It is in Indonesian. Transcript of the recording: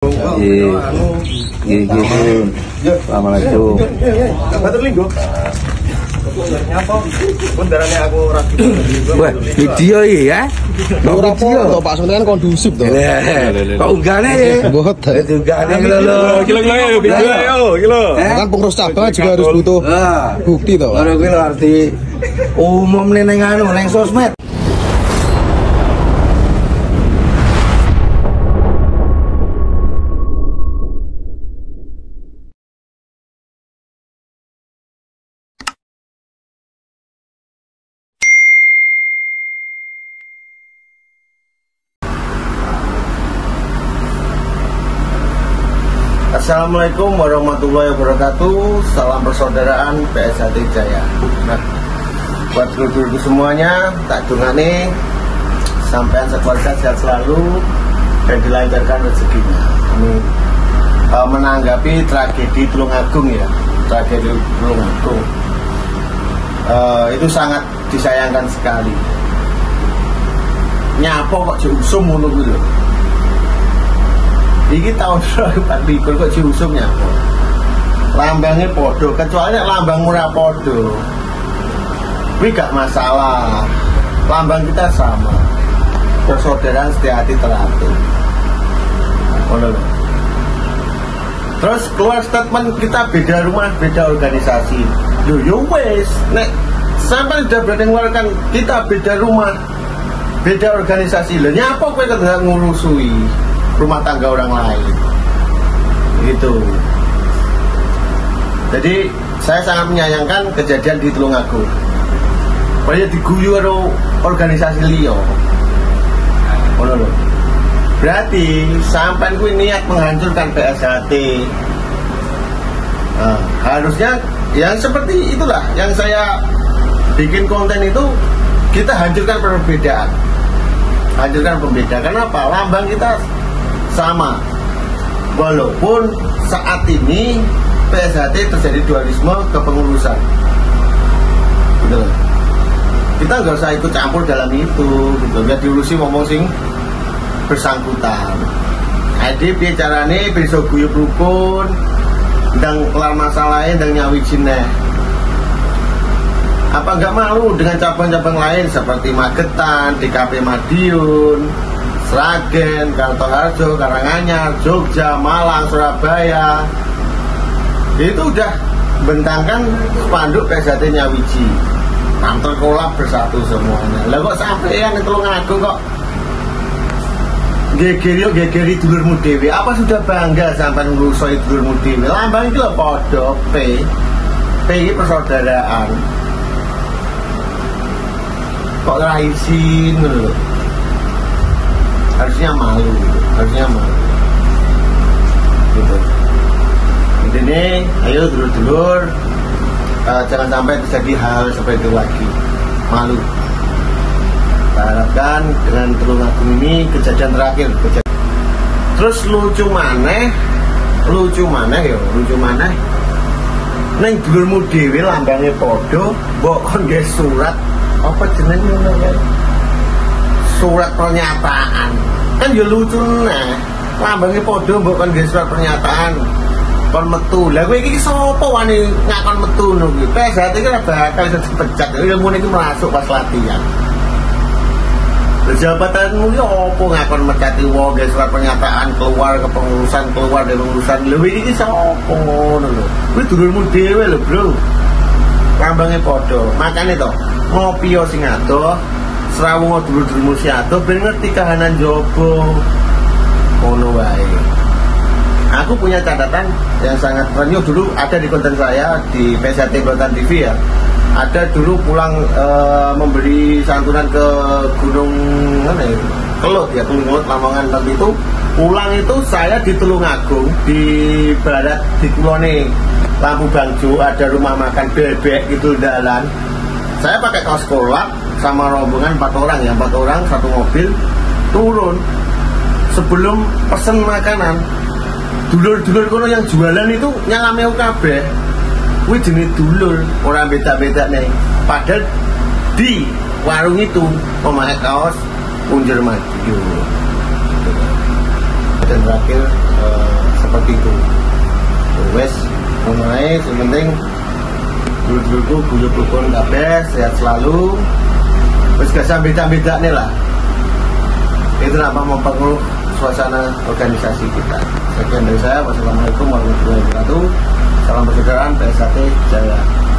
Assalamualaikum. Wah, video ya? Ora apa-apa Pak Sunten kan kondusif to. Kok unggahnya ya? Mboten. Unggahnya kilo. Kan pengurus cabang juga harus butuh bukti to. Baru kuwi lho arti umum ning ning sosmed. Assalamualaikum warahmatullahi wabarakatuh. Salam persaudaraan PSHT Jaya. Nah, buat dulur-dulurku semuanya, tak dungane sampean sekeluarga sehat selalu dan dilancarkan rezekinya. Amin. Menanggapi tragedi Tulungagung ya, tragedi Tulungagung itu sangat disayangkan sekali. Nyapo kok diusum ngono kuwi lho. Iki tahun 2024 kok diusumnya lambangnya podo, kecuali lambang murah podo ini gak masalah, lambang kita sama, persaudaraan setia hati teratur. Terus keluar statement kita beda rumah, beda organisasi. Yo wes, nek sampai udah berani mengeluarkan kita beda rumah, beda organisasi, lho nyapa kowe kok ngurusui rumah tangga orang lain gitu. Jadi saya sangat menyayangkan kejadian di Tulungagung. Banyak diguyu karo organisasi liya. Berarti sampai kuwi niat menghancurkan PSHT. Nah, harusnya yang seperti itulah yang saya bikin konten itu, kita hancurkan perbedaan. Hancurkan pembeda. Kenapa? Lambang kita sama, walaupun saat ini PSHT terjadi dualisme kepengurusan gitu. Kita nggak usah ikut campur dalam itu gitu. Biar diurusi ngomong sing bersangkutan. Jadi bicarane besok guyub rukun dan kelar masalahnya dan nyawijin neh. Apa nggak malu dengan cabang-cabang lain seperti Magetan, DKP Madiun, Sragen, Kartoharjo, Karanganyar, Jogja, Malang, Surabaya. Itu udah bentangkan spanduk PSHT Nyawiji, kantor kolab bersatu semuanya. Lah kok sampean di Tulungagung kok gegeri dulurmu dhewe. Apa sudah bangga sampai ngurusoi dulurmu dhewe? Lambang iki lho padha P iki persaudaraan. Kok ora izin lho. Harusnya malu gitu. Intinya ayo dulur-dulur, jangan sampai terjadi hal seperti itu lagi. Malu. Kita harapkan dengan Tulungagung ini kejadian terakhir. Terus lucu maneh neng dulurmu dhewe lambangnya podo, mbok kon nggih surat apa jenenge ngono ya, surat pernyataan. Kan ya lucu nah, lambangnya podo mbok kon nggih surat pernyataan kon metu. Lah kowe iki sapa wani ngakon metu ngono kuwi? PSHT iki ora bakal iso dipecat. Ilmune iki masuk pas latihan. Jabatanmu iki opo ngakon mecati wong nggih surat pernyataan keluar kepengurusan, keluar dari pengurusan. Lha iki sapa ngono lho. Kuwi dulurmu dhewe lho, Bro. Lambangnya podo. Makane to, ngopi yo sing adoh, srawung dulur-dulurmu sing adoh ben ngerti kahanan jobo. Ngono wae. Aku punya catatan yang sangat keren. Dulu ada di konten saya di PSHT Blotan TV ya. Ada dulu pulang memberi santunan ke Gunung mana ya? Kelut ya, Kelut Lamongan tadi itu. Pulang itu saya di Tulungagung di barat di kulone Lampu Bangjo, ada rumah makan bebek itu dalan. Saya pakai kaos kolak sama rombongan 4 orang satu mobil turun. Sebelum pesen makanan, dulur-dulur kono yang jualan itu nyalame kabeh. Kuwi jenis dulur, orang beda-beda nih. Padahal di warung itu memakai kaos Unjer Madiun. dan terakhir seperti itu. Wes mulai yang penting dulu-dulu buyut rukun kabeh sehat selalu. Wes gak sampai beda nih lah. Itu nampak mempengaruhi suasana organisasi kita. Sekian dari saya. Wassalamualaikum warahmatullahi wabarakatuh. Salam persaudaraan PSAT Jaya.